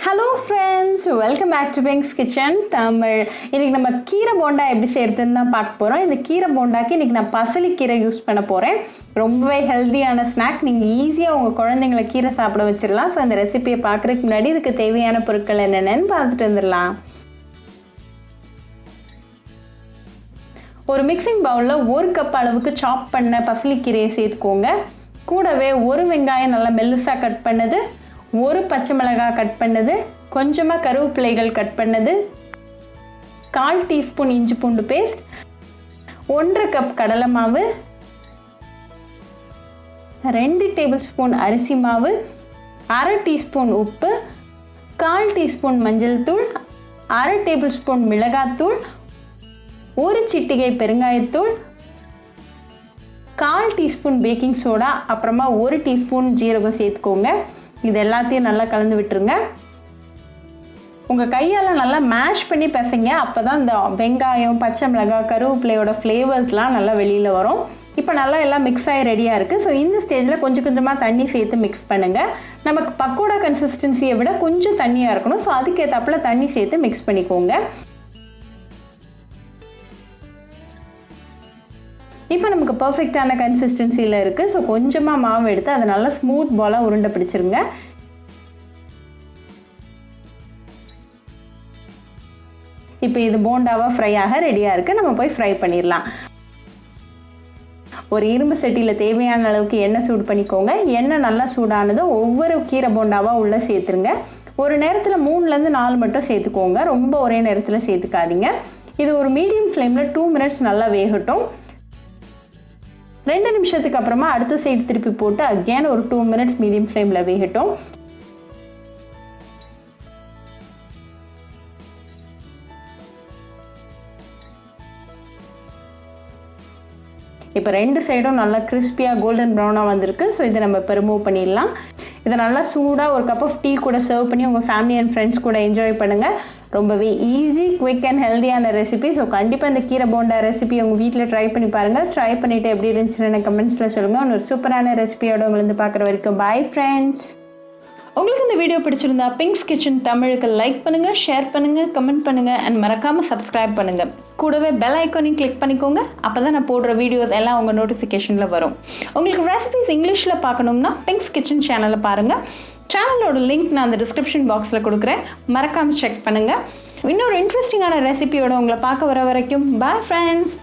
Hello friends, welcome back to Pink's Kitchen Tamil. இன்னைக்கு நம்ம கீரை போண்டா எப்படி செய்யறதுன்னு தான் பார்க்க போறோம். இந்த கீரை போண்டாக்கு இன்னைக்கு நான் பசலி கீரை யூஸ் பண்ண போறேன். ரொம்பவே ஹெல்தியான ஸ்நாக். நீங்க ஈஸியா உங்க குழந்தைகளை கீரை சாப்பிட வச்சிரலாம். சோ இந்த ரெசிபியை பார்க்கறதுக்கு முன்னாடி இதுக்கு தேவையான பொருட்கள் என்னென்னன்னு பார்த்துட்டு வந்துடலாம். ஒரு மிக்சிங் பவுல்ல 1 கப் அளவுக்கு சாப் பண்ண பசலி கீரையை சேர்த்துக்கோங்க. கூடவே ஒரு வெங்காயம் நல்லா மெல்லிசா கட் பண்ணது, ஒரு பச்சை மிளகாய் கட் பண்ணது, கொஞ்சமாக கருவேப்பிலைகள் கட் பண்ணது, 1/4 டீஸ்பூன் இஞ்சி பூண்டு பேஸ்ட், 1 கப் கடலை மாவு, 2 டேபிள் ஸ்பூன் அரிசி மாவு, 1/2 டீஸ்பூன் உப்பு, 1/4 டீஸ்பூன் மஞ்சள் தூள், 1/2 டேபிள் ஸ்பூன் மிளகாத்தூள், 1 சிட்டிகை பெருங்காயத்தூள், 1/4 டீஸ்பூன் பேக்கிங் சோடா, அப்புறமா 1 டீஸ்பூன் ஜீரகம் சேர்த்துக்கோங்க. இது எல்லாத்தையும் நல்லா கலந்து விட்டுருங்க. உங்கள் கையால் நல்லா மேஷ் பண்ணி பிசைங்க. அப்போ தான் இந்த வெங்காயம், பச்சை மிளகாய், கருவேப்பிலையோட ஃப்ளேவர்ஸ்லாம் நல்லா வெளியில் வரும். இப்போ நல்லா எல்லாம் மிக்ஸ் ஆகி ரெடியாக இருக்குது. ஸோ இந்த ஸ்டேஜில் கொஞ்சம் கொஞ்சமாக தண்ணி சேர்த்து மிக்ஸ் பண்ணுங்கள். நமக்கு பக்கோடா கன்சிஸ்டன்சியை விட கொஞ்சம் தண்ணியாக இருக்கணும். ஸோ அதுக்கேற்றாப்புல தண்ணி சேர்த்து மிக்ஸ் பண்ணிக்கோங்க. இப்போ நமக்கு பர்ஃபெக்டான கன்சிஸ்டன்சியில் இருக்குது. ஸோ கொஞ்சமாக மாவு எடுத்து அதை நல்லா ஸ்மூத் பாலாக உருண்டை பிடிச்சிருங்க. இப்போ இது போண்டாவாக ஃப்ரை ஆக ரெடியாக இருக்குது. நம்ம போய் ஃப்ரை பண்ணிடலாம். ஒரு இரும்பு சட்டியில் தேவையான அளவுக்கு எண்ணெய் சூடு பண்ணிக்கோங்க. எண்ணெய் நல்லா சூடானதும் ஒவ்வொரு கீரை போண்டாவாக உள்ளே சேர்த்துருங்க. ஒரு நேரத்தில் 3லேருந்து 4 மட்டும் சேர்த்துக்கோங்க. ரொம்ப ஒரே நேரத்தில் சேர்த்துக்காதீங்க. இது ஒரு மீடியம் ஃப்ளேமில் 2 மினிட்ஸ் நல்லா வேகட்டும். 2 நிமிஷத்துக்கு அப்புறமா அடுத்த சைடு திருப்பி போட்டு அகேன் ஒரு 2 மினிட்ஸ் மீடியம் ஃப்ளேமில் வேகட்டும். இப்போ 2 சைடும் நல்லா கிறிஸ்பியாக கோல்டன் ப்ரௌனாக வந்திருக்கு. ஸோ இதை நம்ம இப்போ ரிமூவ் பண்ணிடலாம். இதை நல்லா சூடாக ஒரு கப் ஆஃப் டீ கூட சர்வ் பண்ணி உங்கள் ஃபேமிலி அண்ட் ஃப்ரெண்ட்ஸ் கூட என்ஜாய் பண்ணுங்கள். ரொம்பவே ஈஸி, குவிக் அண்ட் ஹெல்தியான ரெசிபி. ஸோ கண்டிப்பாக இந்த கீரை போண்டா ரெசிபி உங்கள் வீட்டில் ட்ரை பண்ணி பாருங்கள். ட்ரை பண்ணிவிட்டு எப்படி இருந்துச்சுன்னு கமெண்ட்ஸில் சொல்லுங்கள். ஒரு சூப்பரான ரெசிபியோட உங்களை பார்க்குற வரைக்கும் பாய் ஃப்ரெண்ட்ஸ். உங்களுக்கு இந்த வீடியோ பிடிச்சிருந்தா பிங்க்ஸ் கிச்சன் தமிழுக்கு லைக் பண்ணுங்கள், ஷேர் பண்ணுங்கள், கமெண்ட் பண்ணுங்கள் அண்ட் மறக்காமல் சப்ஸ்கிரைப் பண்ணுங்கள். கூடவே பெல் ஐக்கானையும் கிளிக் பண்ணிக்கோங்க. அப்போ தான் நான் போடுற வீடியோஸ் எல்லாம் உங்கள் நோட்டிஃபிகேஷனில் வரும். உங்களுக்கு ரெசிபிஸ் இங்கிலீஷில் பார்க்கணும்னா பிங்க்ஸ் கிச்சன் சேனலை பாருங்கள். சேனலோட லிங்க் நான் அந்த டிஸ்கிரிப்ஷன் பாக்ஸில் கொடுக்குறேன். மறக்காமல் செக் பண்ணுங்கள். இன்னொரு இன்ட்ரெஸ்டிங்கான ரெசிபியோட உங்களை பார்க்க வர வரைக்கும் பாய் ஃப்ரெண்ட்ஸ்.